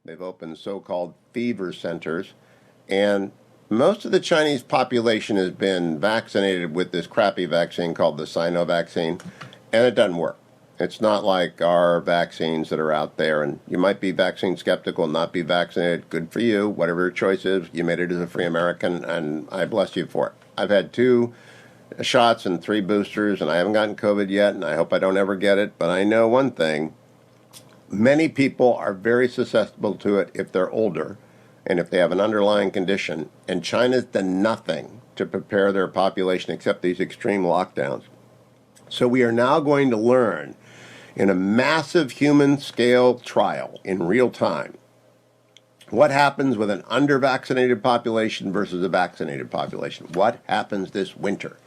They've opened so-called fever centers, and most of the Chinese population has been vaccinated with this crappy vaccine called the Sino vaccine, and it doesn't work. It's not like our vaccines that are out there, and you might be vaccine skeptical, not be vaccinated. Good for you, whatever your choice is. You made it as a free American, and I bless you for it. I've had 2 shots and 3 boosters, and I haven't gotten COVID yet, and I hope I don't ever get it. But I know one thing. Many people are very susceptible to it if they're older and if they have an underlying condition. And China's done nothing to prepare their population except these extreme lockdowns. So we are now going to learn in a massive human scale trial in real time what happens with an under-vaccinated population versus a vaccinated population. What happens this winter?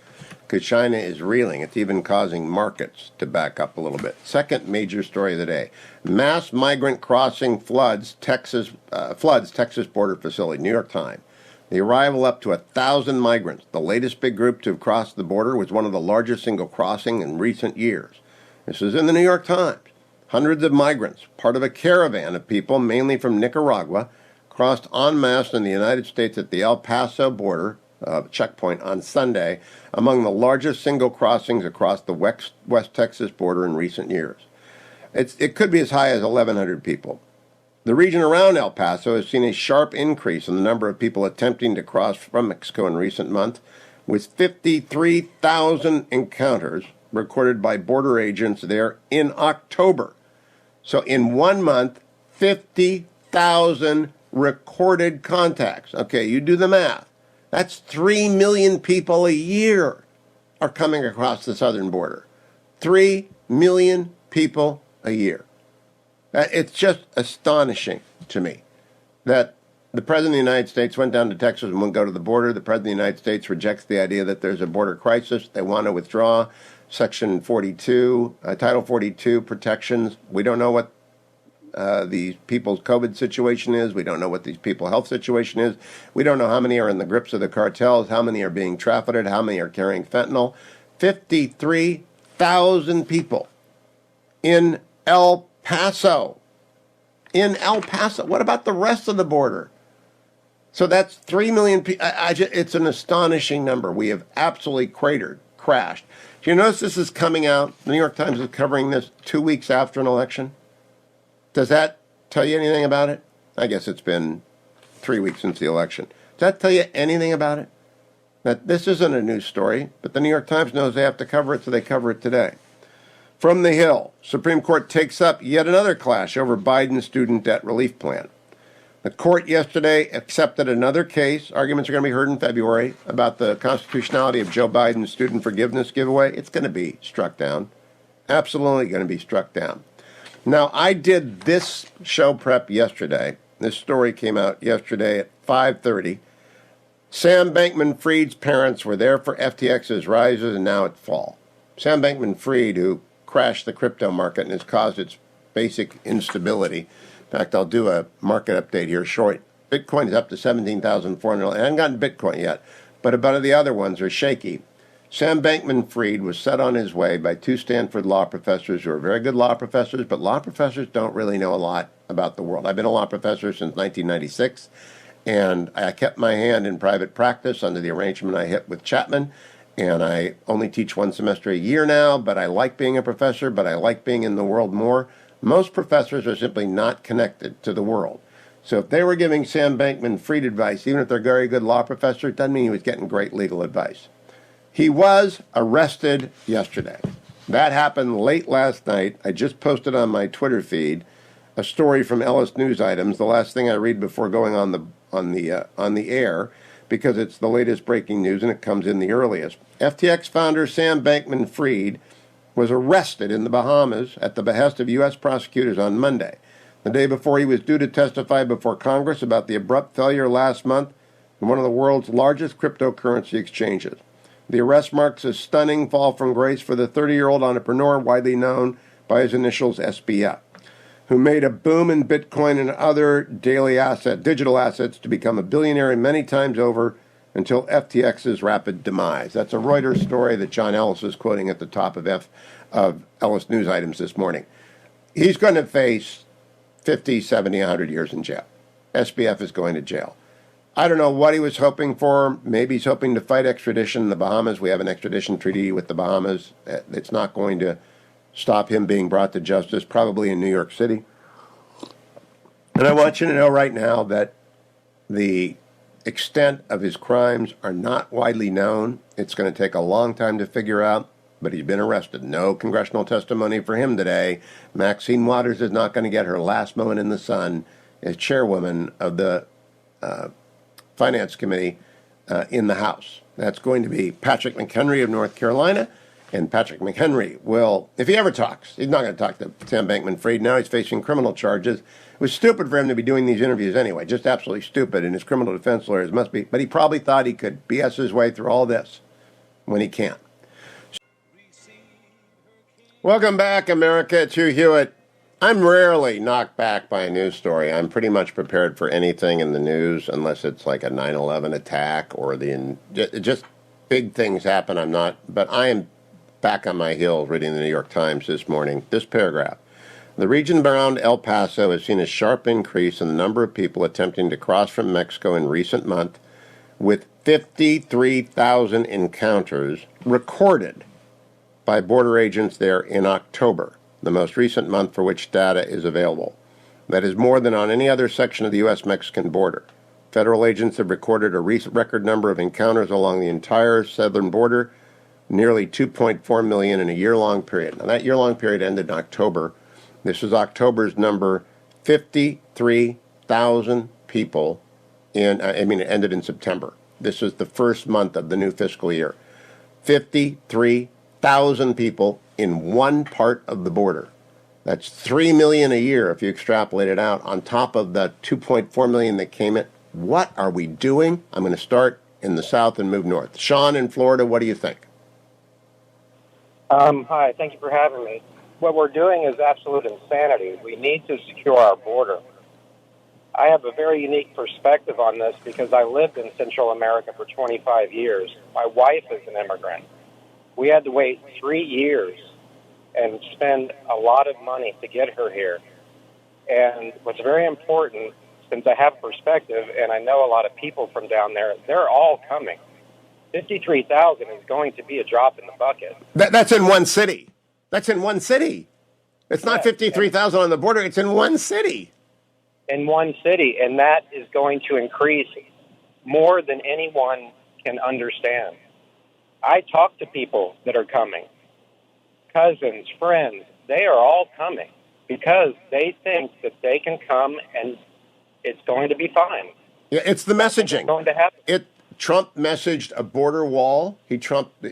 Because China is reeling. It's even causing markets to back up a little bit. Second major story of the day. Mass migrant crossing floods Texas border facility, New York Times. The arrival up to 1,000 migrants. The latest big group to have crossed the border was one of the largest single crossing in recent years. This is in the New York Times. Hundreds of migrants, part of a caravan of people, mainly from Nicaragua, crossed en masse in the United States at the El Paso border checkpoint on Sunday, among the largest single crossings across the West Texas border in recent years. It could be as high as 1,100 people. The region around El Paso has seen a sharp increase in the number of people attempting to cross from Mexico in recent months, with 53,000 encounters recorded by border agents there in October. So in 1 month, 50,000 recorded contacts. Okay, you do the math. That's 3 million people a year are coming across the southern border. 3 million people a year. It's just astonishing to me that the President of the United States went down to Texas and wouldn't go to the border. The President of the United States rejects the idea that there's a border crisis. They want to withdraw Section 42, Title 42 protections. We don't know what these people's COVID situation is. We don't know what these people's health situation is. We don't know how many are in the grips of the cartels, how many are being trafficked, how many are carrying fentanyl. 53,000 people in El Paso. In El Paso. What about the rest of the border? So that's 3 million people. It's an astonishing number. We have absolutely crashed. Do you notice this is coming out? The New York Times is covering this 2 weeks after an election. Does that tell you anything about it? I guess it's been 3 weeks since the election. Does that tell you anything about it? That this isn't a news story, but the New York Times knows they have to cover it, so they cover it today. From the Hill, Supreme Court takes up yet another clash over Biden's student debt relief plan. The court yesterday accepted another case. Arguments are going to be heard in February about the constitutionality of Joe Biden's student forgiveness giveaway. It's going to be struck down. Absolutely going to be struck down. Now, I did this show prep yesterday. This story came out yesterday at 5:30. Sam Bankman-Fried's parents were there for FTX's rises and now its fall. Sam Bankman-Fried, who crashed the crypto market and has caused its basic instability. In fact, I'll do a market update here short. Bitcoin is up to 17,400. I haven't gotten Bitcoin yet, but a bunch of the other ones are shaky. Sam Bankman-Fried was set on his way by 2 Stanford law professors who are very good law professors, but law professors don't really know a lot about the world. I've been a law professor since 1996, and I kept my hand in private practice under the arrangement I hit with Chapman, and I only teach 1 semester a year now, but I like being a professor, but I like being in the world more. Most professors are simply not connected to the world. So if they were giving Sam Bankman-Fried advice, even if they're a very good law professor, it doesn't mean he was getting great legal advice. He was arrested yesterday. That happened late last night. I just posted on my Twitter feed a story from Ellis News Items, the last thing I read before going on the air, because it's the latest breaking news and it comes in the earliest. FTX founder Sam Bankman-Fried was arrested in the Bahamas at the behest of U.S. prosecutors on Monday, the day before he was due to testify before Congress about the abrupt failure last month in one of the world's largest cryptocurrency exchanges. The arrest marks a stunning fall from grace for the 30-year-old entrepreneur, widely known by his initials SBF, who made a boom in Bitcoin and other digital assets to become a billionaire many times over until FTX's rapid demise. That's a Reuters story that John Ellis is quoting at the top of Ellis News Items this morning. He's going to face 50, 70, 100 years in jail. SBF is going to jail. I don't know what he was hoping for. Maybe he's hoping to fight extradition in the Bahamas. We have an extradition treaty with the Bahamas. It's not going to stop him being brought to justice, probably in New York City. And I want you to know right now that the extent of his crimes are not widely known. It's going to take a long time to figure out, but he's been arrested. No congressional testimony for him today. Maxine Waters is not going to get her last moment in the sun as chairwoman of the Finance Committee in the House. That's going to be Patrick McHenry of North Carolina. And Patrick McHenry will, if he ever talks, he's not going to talk to Sam Bankman-Fried. Now he's facing criminal charges. It was stupid for him to be doing these interviews anyway, just absolutely stupid, and his criminal defense lawyers must be. But he probably thought he could BS his way through all this when he can't. Welcome back, America. It's Hugh Hewitt. I'm rarely knocked back by a news story. I'm pretty much prepared for anything in the news, unless it's like a 9/11 attack or just big things happen. I'm not, but I am back on my heels reading the New York Times this morning. This paragraph. The region around El Paso has seen a sharp increase in the number of people attempting to cross from Mexico in recent months, with 53,000 encounters recorded by border agents there in October, the most recent month for which data is available. That is more than on any other section of the U.S.-Mexican border. Federal agents have recorded a record number of encounters along the entire southern border, nearly 2.4 million in a year-long period. Now, that year-long period ended in October. This is October's number, 53,000 people it ended in September. This is the first month of the new fiscal year. 53,000 people in one part of the border. That's 3 million a year if you extrapolate it out, on top of the 2.4 million that came in. What are we doing? I'm going to start in the south and move north. Sean in Florida, what do you think? Hi, thank you for having me. What we're doing is absolute insanity. We need to secure our border. I have a very unique perspective on this because I lived in Central America for 25 years. My wife is an immigrant. We had to wait 3 years and spend a lot of money to get her here. And what's very important, since I have perspective and I know a lot of people from down there, they're all coming. 53,000 is going to be a drop in the bucket. That's in one city. That's in one city. It's not 53,000 on the border. It's in one city. In one city, and that is going to increase more than anyone can understand. I talk to people that are coming, cousins, friends. They are all coming because they think that they can come and it's going to be fine. Yeah, it's the messaging. It's going to happen. Trump messaged a border wall.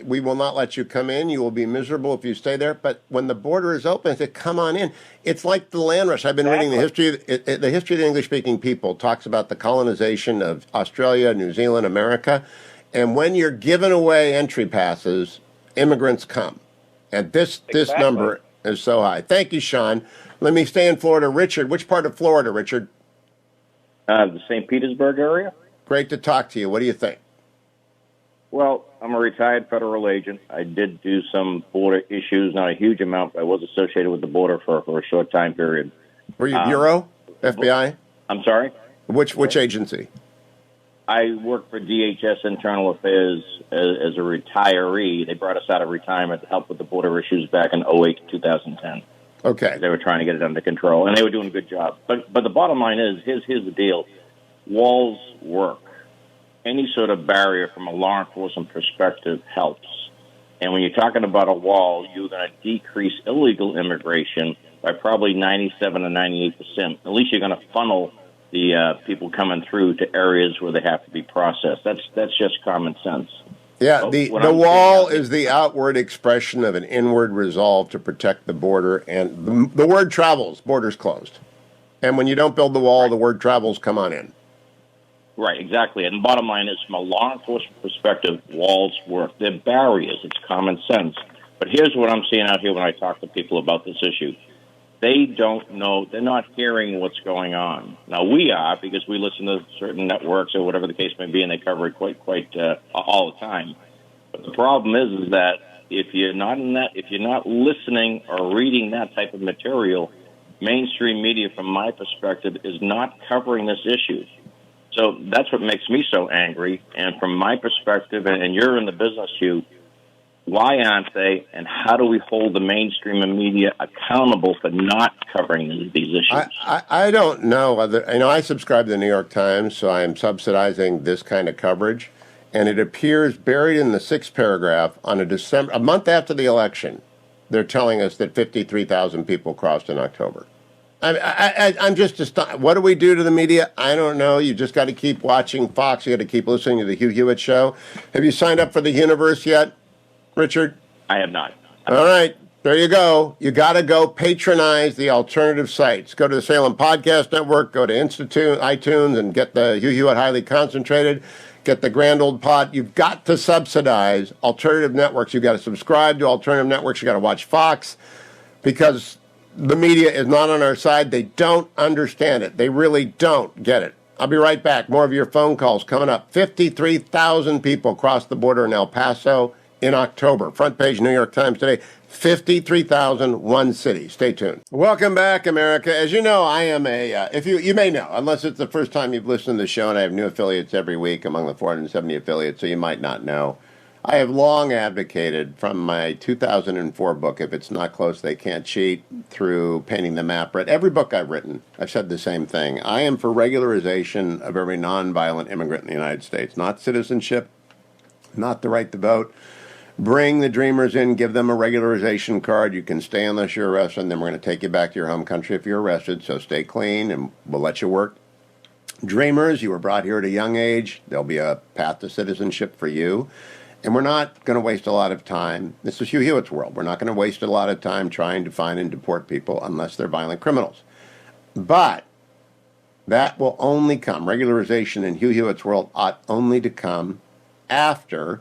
We will not let you come in. You will be miserable if you stay there. But when the border is open, he said, come on in. It's like the land rush. I've been reading the history of the English-speaking people. Talks about the colonization of Australia, New Zealand, America. And when you're giving away entry passes, immigrants come. And this number is so high. Thank you, Sean. Let me stay in Florida. Richard, which part of Florida, Richard? The St. Petersburg area. Great to talk to you. What do you think? Well, I'm a retired federal agent. I did do some border issues, not a huge amount, but I was associated with the border for a short time period. Were you Bureau? FBI? I'm sorry? Which agency? I worked for DHS Internal Affairs as a retiree. They brought us out of retirement to help with the border issues back in 2008 to 2010. Okay. They were trying to get it under control, and they were doing a good job. But the bottom line is, here's the deal. Walls work. Any sort of barrier from a law enforcement perspective helps. And when you're talking about a wall, you're going to decrease illegal immigration by probably 97 to 98%. At least you're going to funnel the people coming through to areas where they have to be processed. That's just common sense. Yeah, the wall is the outward expression of an inward resolve to protect the border, and the word travels, borders closed. And when you don't build the wall, the word travels, come on in. Right, exactly. And the bottom line is, from a law enforcement perspective, walls work. They're barriers. It's common sense. But here's what I'm seeing out here when I talk to people about this issue. They don't know. They're not hearing what's going on. Now, we are, because we listen to certain networks or whatever the case may be, and they cover it quite all the time. But the problem is that if you're not listening or reading that type of material, mainstream media, from my perspective, is not covering this issue. So that's what makes me so angry. And from my perspective, and you're in the business, Hugh, why aren't they, and how do we hold the mainstream media accountable for not covering these issues? I don't know whether, I subscribe to the New York Times, so I am subsidizing this kind of coverage. And it appears buried in the sixth paragraph on a month after the election, they're telling us that 53,000 people crossed in October. I'm just astonished. What do we do to the media? I don't know. You just got to keep watching Fox. You got to keep listening to the Hugh Hewitt Show. Have you signed up for the Universe yet, Richard? I have not. All right. There you go. You got to go patronize the alternative sites. Go to the Salem Podcast Network, go to Institute, iTunes, and get the Hugh Hewitt Highly Concentrated. Get the Grand Old Pot. You've got to subsidize alternative networks. You've got to subscribe to alternative networks. You've got to watch Fox because the media is not on our side. They don't understand it. They really don't get it. I'll be right back. More of your phone calls coming up. 53,000 people crossed the border in El Paso in October. Front page New York Times today. 53,000, one city. Stay tuned. Welcome back, America. As you know, I am if you may know, unless it's the first time you've listened to the show, and I have new affiliates every week among the 470 affiliates, so you might not know. I have long advocated from my 2004 book, If It's Not Close, They Can't Cheat, through Painting the Map Red. Every book I've written, I've said the same thing. I am for regularization of every nonviolent immigrant in the United States, not citizenship, not the right to vote. Bring the dreamers in, give them a regularization card. You can stay unless you're arrested, and then we're going to take you back to your home country if you're arrested, so stay clean, and we'll let you work. Dreamers, you were brought here at a young age. There'll be a path to citizenship for you. And we're not going to waste a lot of time. This is Hugh Hewitt's world. We're not going to waste a lot of time trying to find and deport people unless they're violent criminals. But that will only come, regularization in Hugh Hewitt's world ought only to come after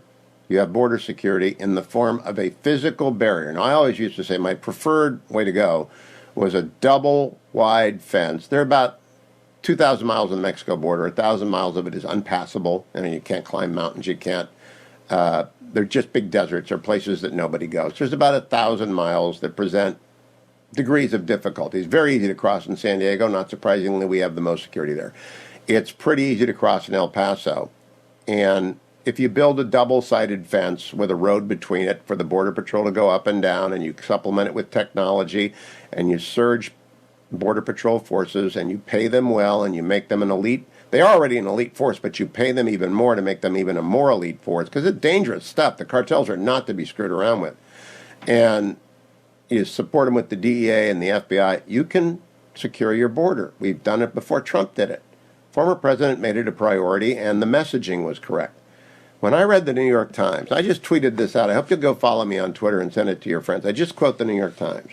you have border security in the form of a physical barrier. Now, I always used to say my preferred way to go was a double-wide fence. They're about 2,000 miles of the Mexico border. 1,000 miles of it is unpassable. And you can't climb mountains. You can't. They're just big deserts or places that nobody goes. There's about 1,000 miles that present degrees of difficulty. It's very easy to cross in San Diego. Not surprisingly, we have the most security there. It's pretty easy to cross in El Paso. And if you build a double-sided fence with a road between it for the Border Patrol to go up and down, and you supplement it with technology, and you surge Border Patrol forces, and you pay them well, and you make them an elite, they're already an elite force, but you pay them even more to make them even a more elite force, because it's dangerous stuff. The cartels are not to be screwed around with. And you support them with the DEA and the FBI, you can secure your border. We've done it before Trump did it. Former president made it a priority, and the messaging was correct. When I read the New York Times, I just tweeted this out. I hope you'll go follow me on Twitter and send it to your friends. I just quote the New York Times.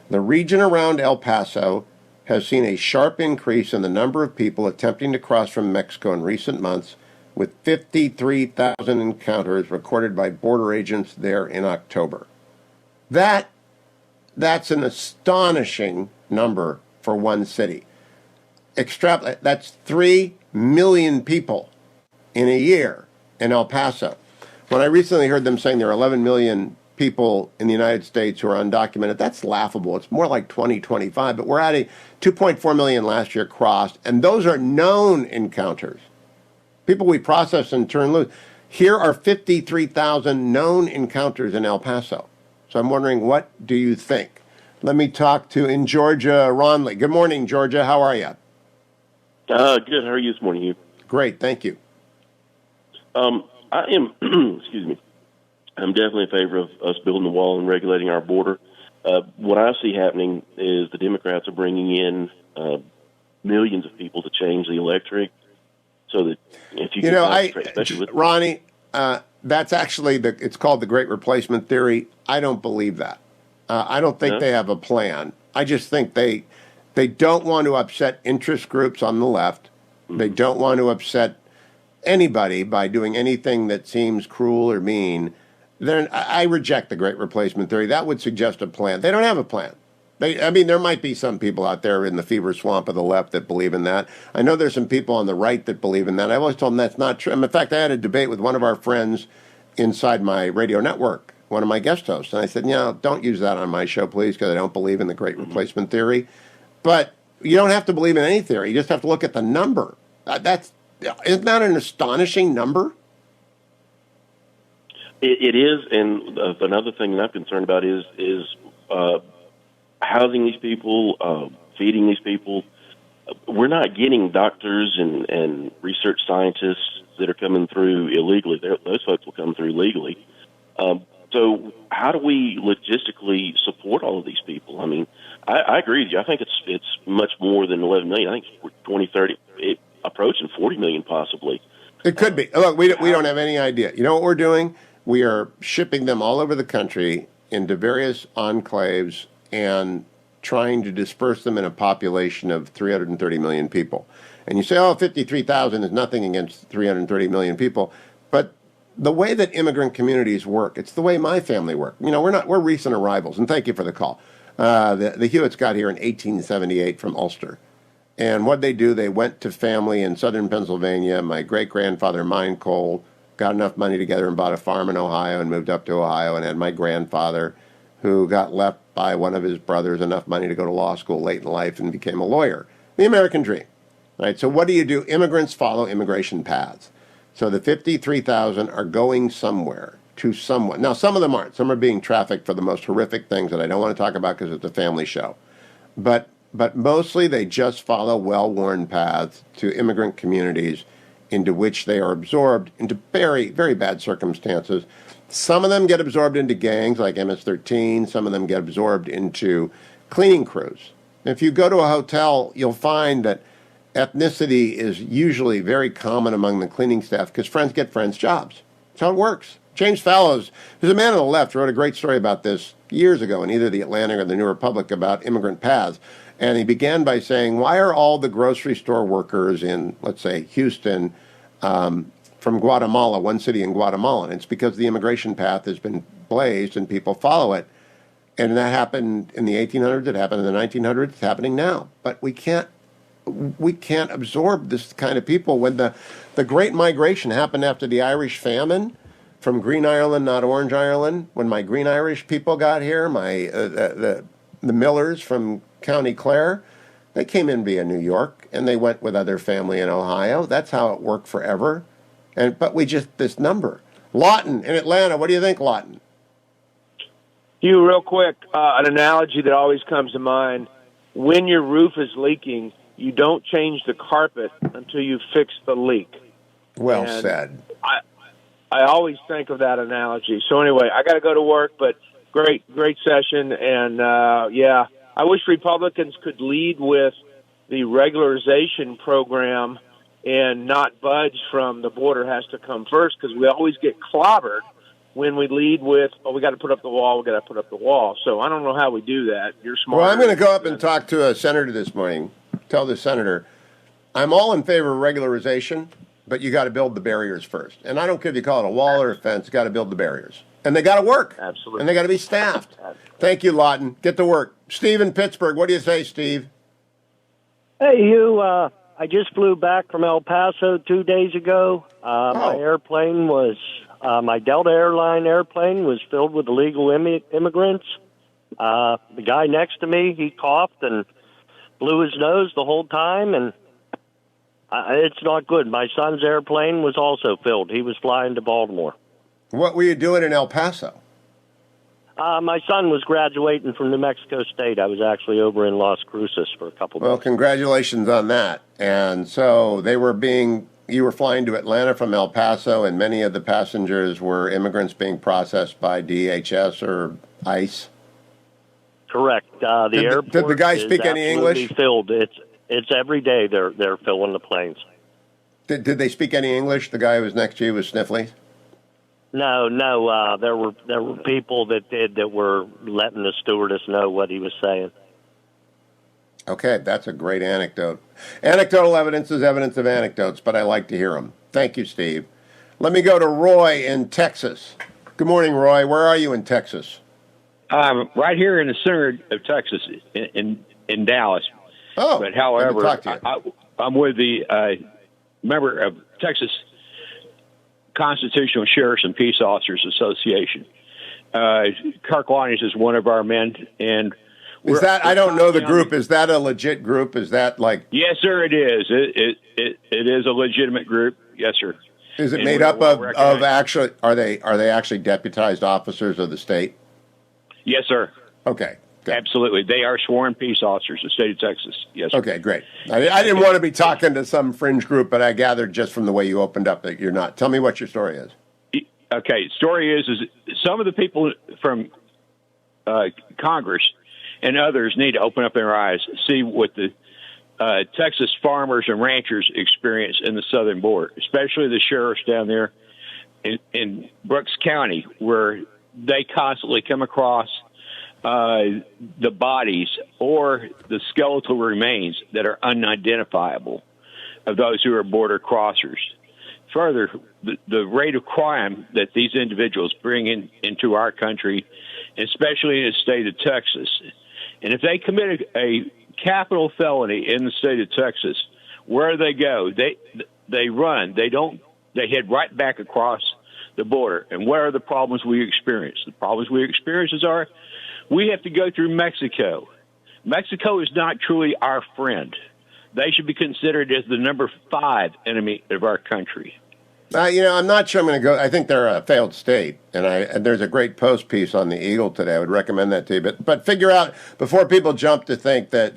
The region around El Paso has seen a sharp increase in the number of people attempting to cross from Mexico in recent months, with 53,000 encounters recorded by border agents there in October. That's an astonishing number for one city. Extrapolate, that's 3 million people in a year in El Paso. When I recently heard them saying there are 11 million people in the United States who are undocumented, that's laughable. It's more like 2025, but we're at a 2.4 million last year crossed, and those are known encounters. People we process and turn loose. Here are 53,000 known encounters in El Paso. So I'm wondering, what do you think? Let me talk to, in Georgia, Ronley. Good morning, Georgia. How are you? Good. How are you this morning, Hugh? Great, thank you. I am, excuse me, I'm definitely in favor of us building the wall and regulating our border. What I see happening is the Democrats are bringing in millions of people to change the electric, so that if you especially with Ronnie, that's actually it's called the Great Replacement Theory. I don't believe that. I don't think they have a plan. I just think they don't want to upset interest groups on the left. Mm-hmm. They don't want to upset anybody by doing anything that seems cruel or mean. Then I reject the Great Replacement Theory. That would suggest a plan. They don't have a plan. There might be some people out there in the fever swamp of the left that believe in that. I know there's some people on the right that believe in that. I've always told them that's not true. In fact, I had a debate with one of our friends inside my radio network, one of my guest hosts, and I said, don't use that on my show, please, because I don't believe in the Great Replacement Theory. But you don't have to believe in any theory. You just have to look at the number. Isn't that an astonishing number? It is, and another thing that I'm concerned about is housing these people, feeding these people. We're not getting doctors and research scientists that are coming through illegally. Those folks will come through legally. So how do we logistically support all of these people? I mean, I agree with you. I think it's much more than 11 million. I think we're 2030, approaching 40 million possibly. It could be. Look, we don't have any idea. You know what we're doing? We are shipping them all over the country into various enclaves and trying to disperse them in a population of 330 million people. And you say, oh, 53,000 is nothing against 330 million people. But the way that immigrant communities work, it's the way my family worked. You know, we're recent arrivals, and thank you for the call. The Hewitts got here in 1878 from Ulster. And what they do, they went to family in southern Pennsylvania. My great-grandfather mined coal, got enough money together and bought a farm in Ohio and moved up to Ohio, and had my grandfather, who got left by one of his brothers enough money to go to law school late in life and became a lawyer. The American dream. Right? So what do? Immigrants follow immigration paths. So the 53,000 are going somewhere to someone. Now, some of them aren't. Some are being trafficked for the most horrific things that I don't want to talk about because it's a family show. But mostly they just follow well-worn paths to immigrant communities into which they are absorbed into very, very bad circumstances. Some of them get absorbed into gangs like MS-13. Some of them get absorbed into cleaning crews. If you go to a hotel, you'll find that ethnicity is usually very common among the cleaning staff because friends get friends' jobs. That's how it works. James Fallows, who's a man on the left, wrote a great story about this years ago in either the Atlantic or the New Republic about immigrant paths. And he began by saying, why are all the grocery store workers in, let's say, Houston, from Guatemala, one city in Guatemala? And it's because the immigration path has been blazed and people follow it. And that happened in the 1800s, it happened in the 1900s, it's happening now. But we can't absorb this kind of people. When the Great Migration happened after the Irish famine from Green Ireland, not Orange Ireland, when my Green Irish people got here, the Millers from County Clare, they came in via New York and they went with other family in Ohio. That's how it worked forever. But this number. Lawton in Atlanta, what do you think, Lawton? Hugh, real quick, an analogy that always comes to mind. When your roof is leaking, you don't change the carpet until you fix the leak. Well said. I always think of that analogy. So anyway, I got to go to work, but great session. And, I wish Republicans could lead with the regularization program and not budge from the border has to come first, because we always get clobbered when we lead with, we got to put up the wall, we got to put up the wall. So I don't know how we do that. You're smart. Well, I'm going to go up and talk to a senator this morning. Tell the senator, I'm all in favor of regularization, but you got to build the barriers first. And I don't care if you call it a wall or a fence, you got to build the barriers. And they got to work. Absolutely. And they got to be staffed. Thank you, Lawton. Get to work. Steve in Pittsburgh, what do you say, Steve? Hey, Hugh, I just flew back from El Paso 2 days ago. My airplane was, my Delta Airline airplane was filled with illegal immigrants. The guy next to me, he coughed and blew his nose the whole time, and it's not good. My son's airplane was also filled. He was flying to Baltimore. What were you doing in El Paso? My son was graduating from New Mexico State. I was actually over in Las Cruces for a couple Well, days. congratulations on that. And so you were flying to Atlanta from El Paso, and many of the passengers were immigrants being processed by DHS or ICE? Correct. Airport did the guy speak any English? Filled. It's every day they're filling the planes. Did they speak any English? The guy who was next to you was sniffly? No. There were people that were letting the stewardess know what he was saying. Okay, that's a great anecdote. Anecdotal evidence is evidence of anecdotes, but I like to hear them. Thank you, Steve. Let me go to Roy in Texas. Good morning, Roy. Where are you in Texas? Right here in the center of Texas, in Dallas. Oh, but however, good to talk to you. I'm with the member of Texas Constitutional Sheriffs and Peace Officers Association. Kirk Waters is one of our men, and Is that, I don't know the group. Is that a legit group? Is that like? Yes, sir, it is. It is a legitimate group. Yes, sir. Is it made up of actually, are they actually deputized officers of the state? Yes, sir. Okay. Good. Absolutely. They are sworn peace officers of the state of Texas. Yes, sir. Okay, great. I didn't want to be talking to some fringe group, but I gathered just from the way you opened up that you're not. Tell me what your story is. Okay, story is some of the people from Congress and others need to open up their eyes, see what the Texas farmers and ranchers experience in the southern border, especially the sheriffs down there in Brooks County, where they constantly come across the bodies or the skeletal remains that are unidentifiable of those who are border crossers. Further, the rate of crime that these individuals bring into our country, especially in the state of Texas, and if they commit a capital felony in the state of Texas, where they go, they run. They head right back across the border. And what are the problems we experience? The problems we experience are we have to go through Mexico. Mexico is not truly our friend. They should be considered as the number 5 enemy of our country. I'm not sure I'm going to go. I think they're a failed state, and there's a great post piece on the Eagle today. I would recommend that to you. But figure out before people jump to think that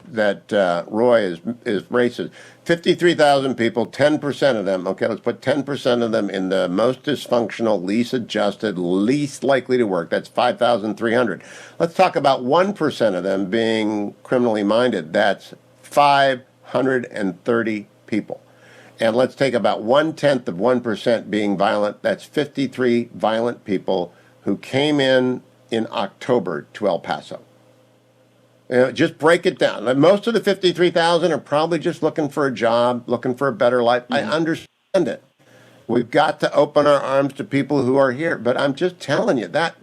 Roy is racist. 53,000 people, 10% of them. Okay, let's put 10% of them in the most dysfunctional, least adjusted, least likely to work. That's 5,300. Let's talk about 1% of them being criminally minded. That's 530 people. And let's take about 1/10 of 1% being violent. That's 53 violent people who came in October to El Paso. Just break it down. Most of the 53,000 are probably just looking for a job, looking for a better life. I understand it. We've got to open our arms to people who are here. But I'm just telling you, that's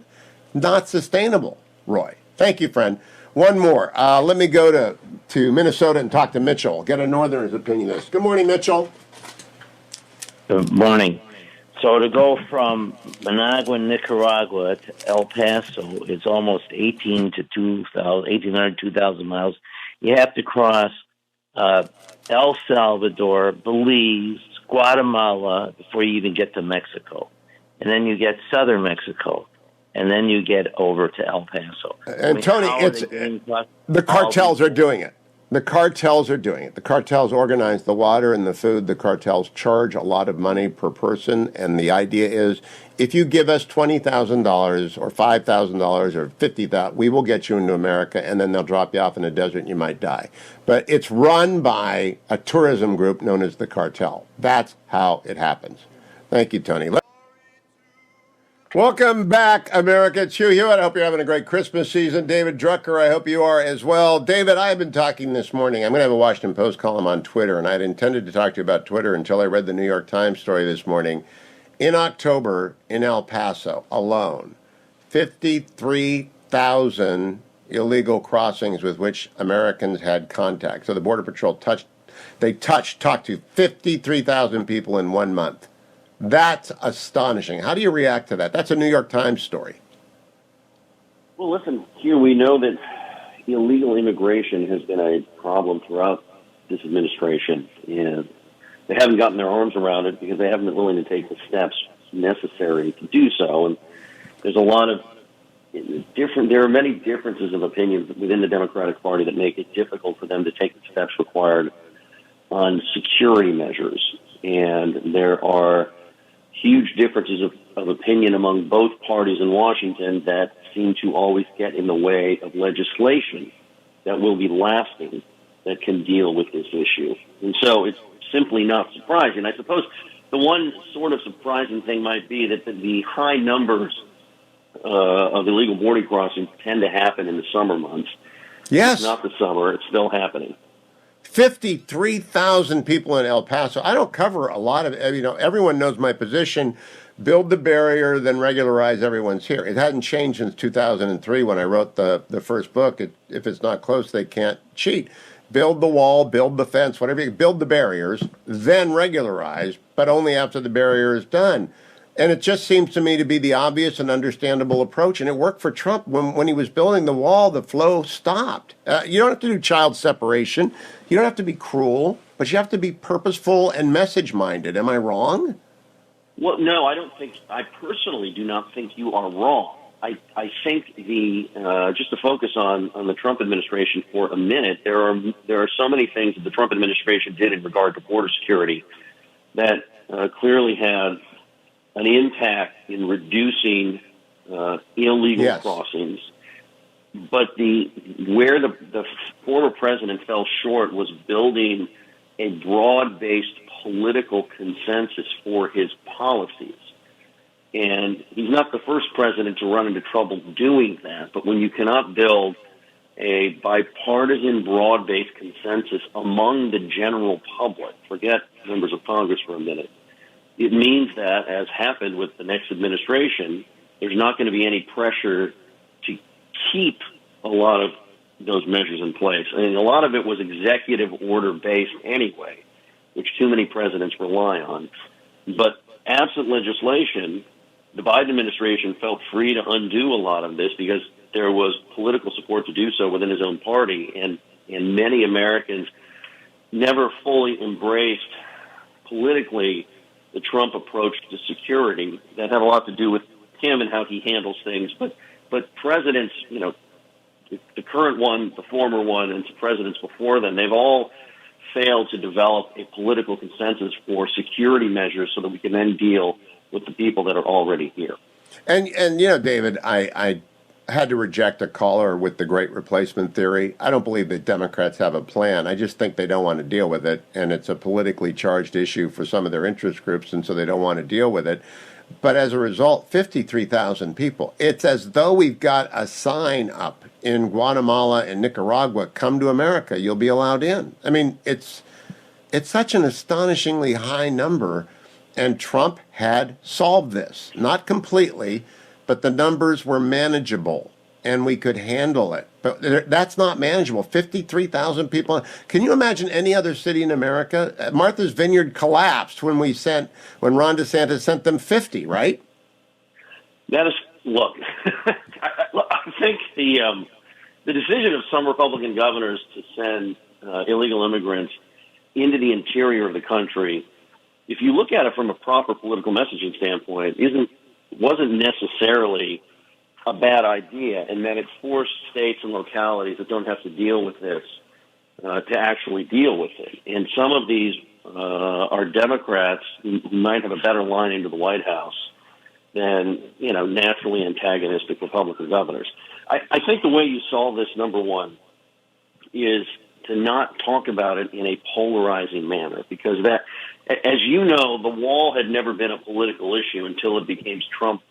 not sustainable, Roy. Thank you, friend. One more. Let me go to Minnesota and talk to Mitchell. Get a Northerner's opinion of this. Good morning, Mitchell. Good morning. So to go from Managua, Nicaragua to El Paso, it's almost 1,800, 2,000 miles. You have to cross El Salvador, Belize, Guatemala before you even get to Mexico. And then you get southern Mexico. And then you get over to El Paso. And Tony, the cartels are doing it. The cartels are doing it. The cartels organize the water and the food. The cartels charge a lot of money per person. And the idea is, if you give us $20,000 or $5,000 or $50,000, we will get you into America, and then they'll drop you off in the desert and you might die. But it's run by a tourism group known as the cartel. That's how it happens. Thank you, Tony. Welcome back, America. It's Hugh Hewitt. I hope you're having a great Christmas season. David Drucker, I hope you are as well. David, I have been talking this morning. I'm going to have a Washington Post column on Twitter, and I had intended to talk to you about Twitter until I read the New York Times story this morning. In October, in El Paso alone, 53,000 illegal crossings with which Americans had contact. So the Border Patrol talked to 53,000 people in 1 month. That's astonishing. How do you react to that? That's a New York Times story. Well, listen, Hugh, we know that illegal immigration has been a problem throughout this administration, and they haven't gotten their arms around it because they haven't been willing to take the steps necessary to do so. And there's a lot of there are many differences of opinion within the Democratic Party that make it difficult for them to take the steps required on security measures. And there are huge differences of opinion among both parties in Washington that seem to always get in the way of legislation that will be lasting, that can deal with this issue. And so it's simply not surprising. I suppose the one sort of surprising thing might be that the high numbers of illegal border crossings tend to happen in the summer months. Yes. It's not the summer. It's still happening. 53,000 people in El Paso. I don't cover a lot of, everyone knows my position. Build the barrier, then regularize everyone's here. It hadn't changed since 2003 when I wrote the first book. If it's not close, they can't cheat. Build the wall, build the fence, whatever you build the barriers, then regularize, but only after the barrier is done. And it just seems to me to be the obvious and understandable approach. And it worked for Trump. When he was building the wall, the flow stopped. You don't have to do child separation. You don't have to be cruel, but you have to be purposeful and message-minded. Am I wrong? Well, no, I personally do not think you are wrong. I think just to focus on the Trump administration for a minute, there are so many things that the Trump administration did in regard to border security that clearly had an impact in reducing illegal crossings. But where the former president fell short was building a broad-based political consensus for his policies. And he's not the first president to run into trouble doing that. But when you cannot build a bipartisan, broad-based consensus among the general public, forget members of Congress for a minute, it means that, as happened with the next administration, there's not going to be any pressure to keep a lot of those measures in place. I mean, a lot of it was executive order-based anyway, which too many presidents rely on. But absent legislation, the Biden administration felt free to undo a lot of this because there was political support to do so within his own party, and many Americans never fully embraced politically the Trump approach to security. That had a lot to do with him and how he handles things. But presidents, the current one, the former one, and presidents before them, they've all failed to develop a political consensus for security measures so that we can then deal with the people that are already here. And David, I had to reject a caller with the great replacement theory. I don't believe that Democrats have a plan. I just think they don't want to deal with it, and it's a politically charged issue for some of their interest groups, and so they don't want to deal with it. But as a result, 53,000 people. It's as though we've got a sign up in Guatemala and Nicaragua, come to America, you'll be allowed in. I mean, it's such an astonishingly high number, and Trump had solved this. Not completely, but the numbers were manageable, and we could handle it. But that's not manageable. 53,000 people. Can you imagine any other city in America? Martha's Vineyard collapsed when Ron DeSantis sent them 50, right? That is, look, I think the decision of some Republican governors to send illegal immigrants into the interior of the country, if you look at it from a proper political messaging standpoint, wasn't necessarily a bad idea, and that it forced states and localities that don't have to deal with this to actually deal with it. And some of these are Democrats who might have a better line into the White House than naturally antagonistic Republican governors. I think the way you solve this, number one, is to not talk about it in a polarizing manner, because that, as you know, the wall had never been a political issue until it became Trump's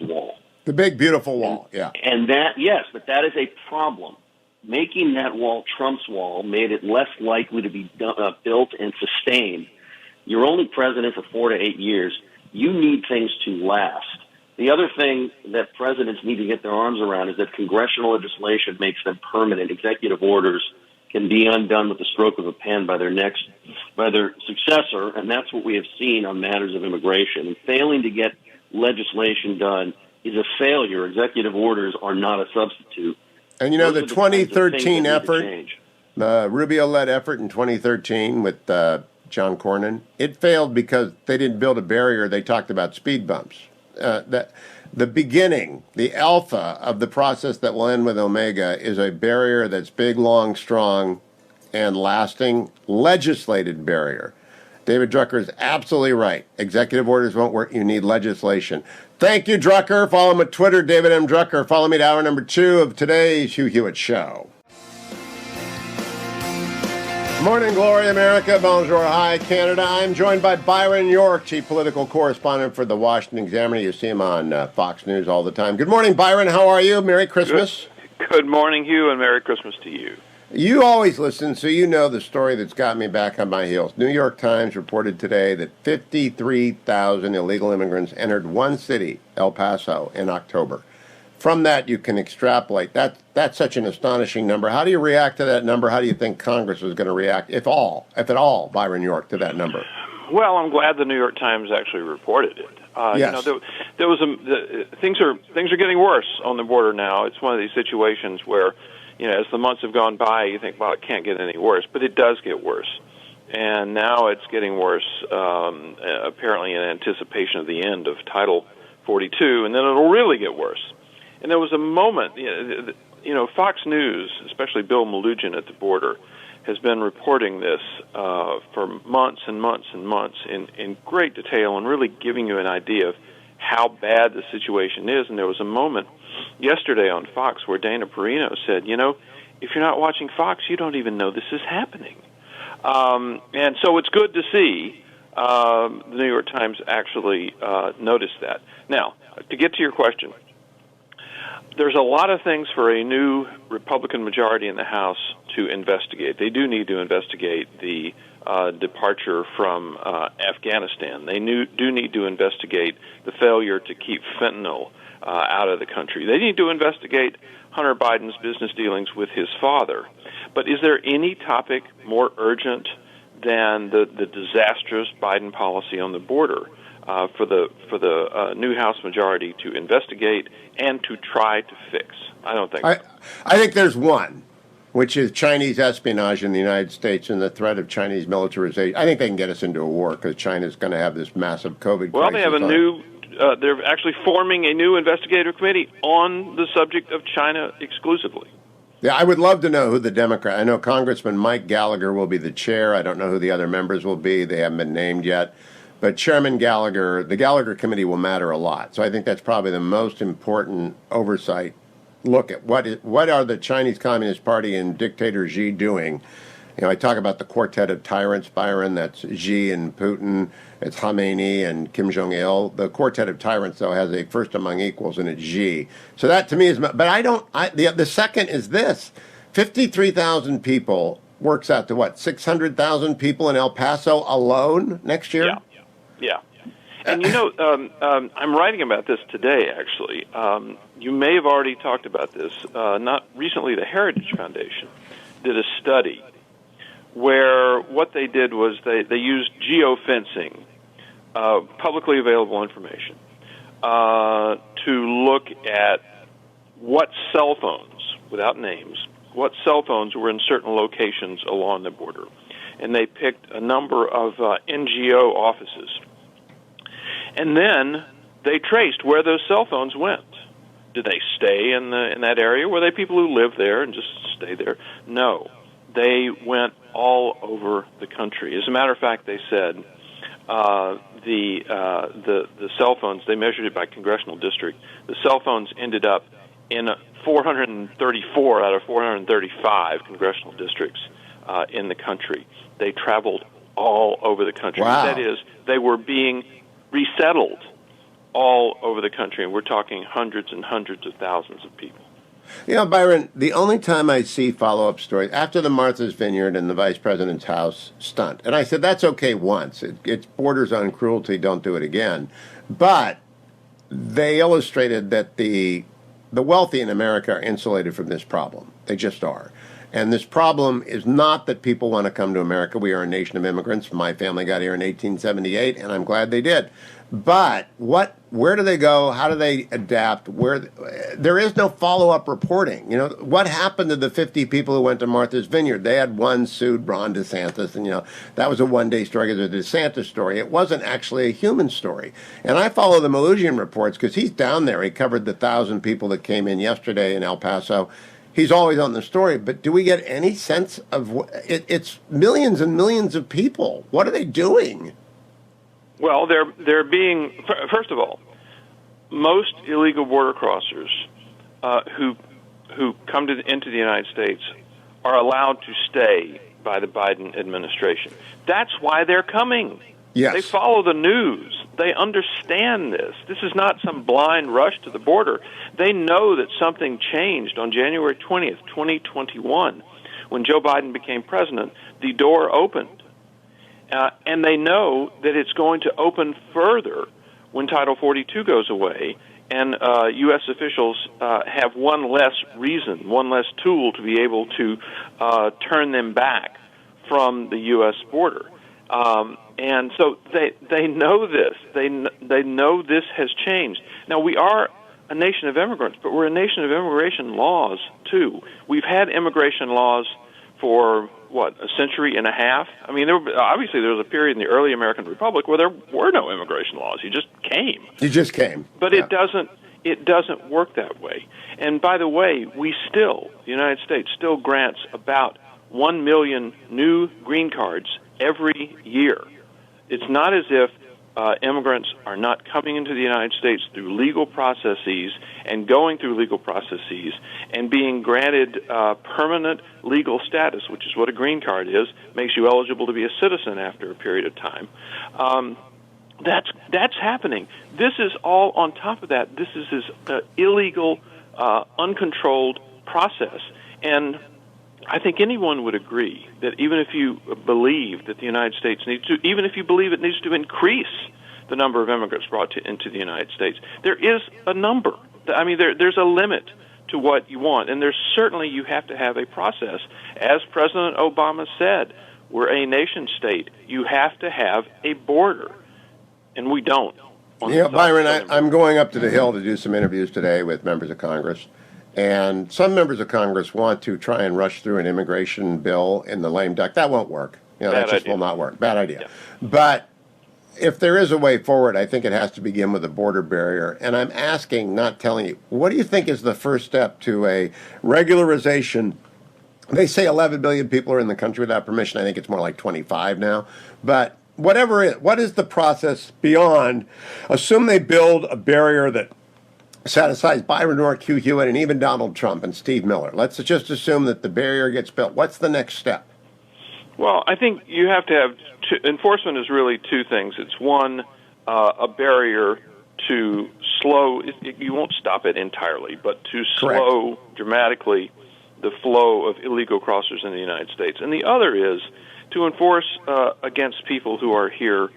wall. The big, beautiful wall, yeah. And that, yes, but that is a problem. Making that wall Trump's wall made it less likely to be built and sustained. You're only president for 4 to 8 years. You need things to last. The other thing that presidents need to get their arms around is that congressional legislation makes them permanent. Executive orders can be undone with the stroke of a pen by their successor, and that's what we have seen on matters of immigration. And failing to get legislation done is a failure. Executive orders are not a substitute. And the 2013 effort, the Rubio-led effort in 2013 with John Cornyn, it failed because they didn't build a barrier. They talked about speed bumps. The beginning, the alpha of the process that will end with Omega is a barrier that's big, long, strong, and lasting, legislated barrier. David Drucker is absolutely right. Executive orders won't work. You need legislation. Thank you, Drucker. Follow him at Twitter, David M. Drucker. Follow me to hour number 2 of today's Hugh Hewitt Show. Morning, glory, America. Bonjour, hi, Canada. I'm joined by Byron York, chief political correspondent for the Washington Examiner. You see him on Fox News all the time. Good morning, Byron. How are you? Merry Christmas. Good morning, Hugh, and Merry Christmas to you. You always listen, so you know the story that's got me back on my heels. New York Times reported today that 53,000 illegal immigrants entered one city, El Paso, in October. From that, you can extrapolate. That's such an astonishing number. How do you react to that number? How do you think Congress is going to react, if at all, Byron York, to that number? Well, I'm glad the New York Times actually reported it. Yes. There was things are getting worse on the border now. It's one of these situations where, as the months have gone by, you think, well, it can't get any worse, but it does get worse. And now it's getting worse, apparently in anticipation of the end of Title 42, and then it'll really get worse. And there was a moment, Fox News, especially Bill Malugin at the border, has been reporting this for months and months and months in great detail and really giving you an idea of how bad the situation is. And there was a moment yesterday on Fox where Dana Perino said, if you're not watching Fox, you don't even know this is happening. And so it's good to see the New York Times actually noticed that. Now, to get to your question, there's a lot of things for a new Republican majority in the House to investigate. They do need to investigate the departure from Afghanistan. They do need to investigate the failure to keep fentanyl out of the country. They need to investigate Hunter Biden's business dealings with his father. But is there any topic more urgent than the disastrous Biden policy on the border for the new House majority to investigate and to try to fix? I don't think so. I think there's one, which is Chinese espionage in the United States and the threat of Chinese militarization. I think they can get us into a war because China's going to have this massive COVID crisis. Well, they have a new... they're actually forming a new investigative committee on the subject of China exclusively. Yeah, I would love to know who the Democrat... I know Congressman Mike Gallagher will be the chair. I don't know who the other members will be. They haven't been named yet. But Chairman Gallagher, the Gallagher Committee will matter a lot. So I think that's probably the most important oversight look at what are the Chinese Communist Party and dictator Xi doing. I talk about the quartet of tyrants, Byron. That's Xi and Putin. It's Khamenei and Kim Jong-il. The quartet of tyrants, though, has a first among equals, and it's Xi. So that, to me, is... But the second is this. 53,000 people works out to what? 600,000 people in El Paso alone next year? Yeah. And I'm writing about this today, actually. You may have already talked about this. Not recently, the Heritage Foundation did a study where what they did was they used geofencing, publicly available information, to look at what cell phones, without names, what cell phones were in certain locations along the border. And they picked a number of NGO offices. And then they traced where those cell phones went. Did they stay in that area? Were they people who lived there and just stayed there? No. They went all over the country. As a matter of fact, they said the cell phones, they measured it by congressional district. The cell phones ended up in 434 out of 435 congressional districts in the country. They traveled all over the country. Wow. That is, they were being resettled all over the country, and we're talking hundreds and hundreds of thousands of people. Byron, the only time I see follow-up stories, after the Martha's Vineyard and the Vice President's house stunt, and I said, that's okay once. It borders on cruelty, don't do it again. But they illustrated that the wealthy in America are insulated from this problem. They just are. And this problem is not that people want to come to America. We are a nation of immigrants. My family got here in 1878, and I'm glad they did. But where do they go? How do they adapt? There is no follow-up reporting. What happened to the 50 people who went to Martha's Vineyard? They had one sued Ron DeSantis, and that was a one-day story because it was a DeSantis story. It wasn't actually a human story. And I follow the Malugin reports because he's down there. He covered the 1,000 people that came in yesterday in El Paso. He's always on the story, but do we get any sense of it's millions and millions of people? What are they doing? Well, they're being, first of all, most illegal border crossers who come into the United States are allowed to stay by the Biden administration. That's why they're coming. Yes. They follow the news. They understand this. This is not some blind rush to the border. They know that something changed on January 20th, 2021, when Joe Biden became president. The door opened. And they know that it's going to open further when Title 42 goes away, and U.S. officials have one less reason, one less tool to be able to turn them back from the U.S. border. And so they know this. They know this has changed. Now, we are a nation of immigrants, but we're a nation of immigration laws, too. We've had immigration laws for, a century and a half? I mean, obviously there was a period in the early American Republic where there were no immigration laws. You just came. You just came. But yeah. It doesn't work that way. And by the way, the United States still grants about 1 million new green cards every year. It's not as if immigrants are not coming into the United States through legal processes and going through legal processes and being granted permanent legal status, which is what a green card is, makes you eligible to be a citizen after a period of time. That's happening. This is all on top of that. This is this illegal, uncontrolled process. And I think anyone would agree that even if you believe that the United States needs to, even if you believe it needs to increase the number of immigrants brought into the United States, there is a number. I mean, there's a limit to what you want. And there's certainly, you have to have a process. As President Obama said, we're a nation state. You have to have a border. And we don't. Byron, I'm going up to the Hill to do some interviews today with members of Congress. And some members of Congress want to try and rush through an immigration bill in the lame duck. That won't work. That just will not work. Bad idea. Yeah. But if there is a way forward, I think it has to begin with a border barrier. And I'm asking, not telling you, what do you think is the first step to a regularization? They say 11 billion people are in the country without permission. I think it's more like 25 now. But whatever it is, what is the process beyond? Assume they build a barrier that satisfies Byron, Hugh, and even Donald Trump and Steve Miller. Let's just assume that the barrier gets built. What's the next step? Well, I think you have to have enforcement is really two things. It's one, a barrier to slow. You won't stop it entirely, but to slow dramatically the flow of illegal crossers in the United States. And the other is to enforce against people who are here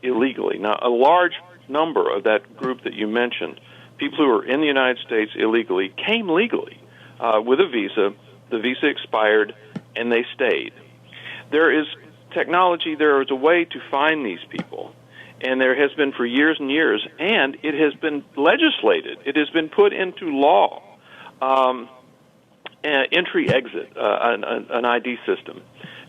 illegally. Now, a large number of that group that you mentioned, people who are in the United States illegally, came legally with a visa. The visa expired, and they stayed. There is technology. There is a way to find these people, and there has been for years and years, and it has been legislated. It has been put into law, entry-exit, an ID system.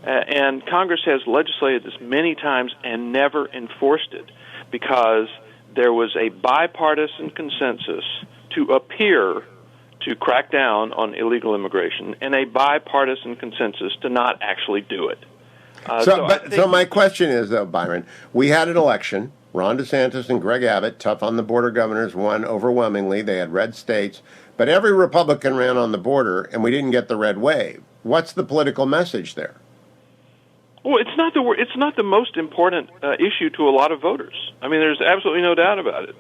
And Congress has legislated this many times and never enforced it because there was a bipartisan consensus to appear to crack down on illegal immigration and a bipartisan consensus to not actually do it. So my question is, though, Byron, we had an election. Ron DeSantis and Greg Abbott, tough on the border governors, won overwhelmingly. They had red states. But every Republican ran on the border, and we didn't get the red wave. What's the political message there? Well, it's not the most important issue to a lot of voters. I mean, there's absolutely no doubt about it.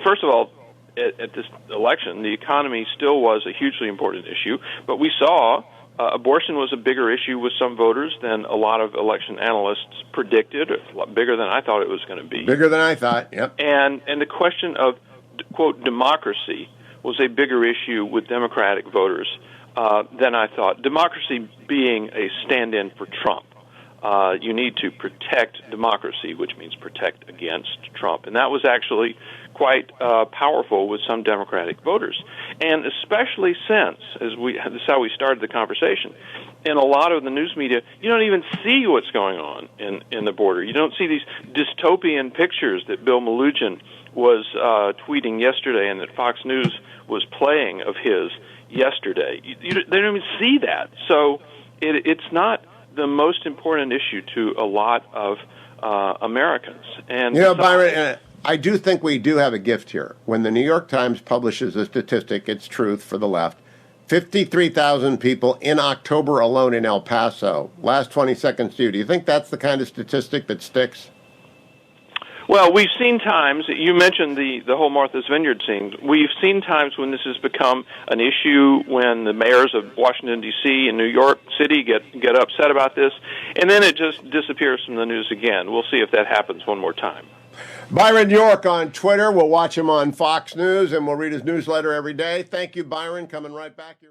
First of all, at this election, the economy still was a hugely important issue, but we saw abortion was a bigger issue with some voters than a lot of election analysts predicted, a lot bigger than I thought it was going to be. Bigger than I thought, yep. And the question of, quote, democracy was a bigger issue with Democratic voters than I thought. Democracy being a stand-in for Trump. You need to protect democracy, which means protect against Trump. And that was actually quite powerful with some Democratic voters. And especially since, this is how we started the conversation, in a lot of the news media, you don't even see what's going on in the border. You don't see these dystopian pictures that Bill Melugin was tweeting yesterday and that Fox News was playing of his yesterday. They don't even see that. So it's not the most important issue to a lot of Americans. And Byron, I do think we do have a gift here. When the New York Times publishes a statistic, it's truth for the left, 53,000 people in October alone in El Paso. Last 20 seconds to you. Do you think that's the kind of statistic that sticks? Well, we've seen times, you mentioned the whole Martha's Vineyard scene. We've seen times when this has become an issue when the mayors of Washington, D.C. and New York City get upset about this, and then it just disappears from the news again. We'll see if that happens one more time. Byron York on Twitter. We'll watch him on Fox News, and we'll read his newsletter every day. Thank you, Byron. Coming right back here.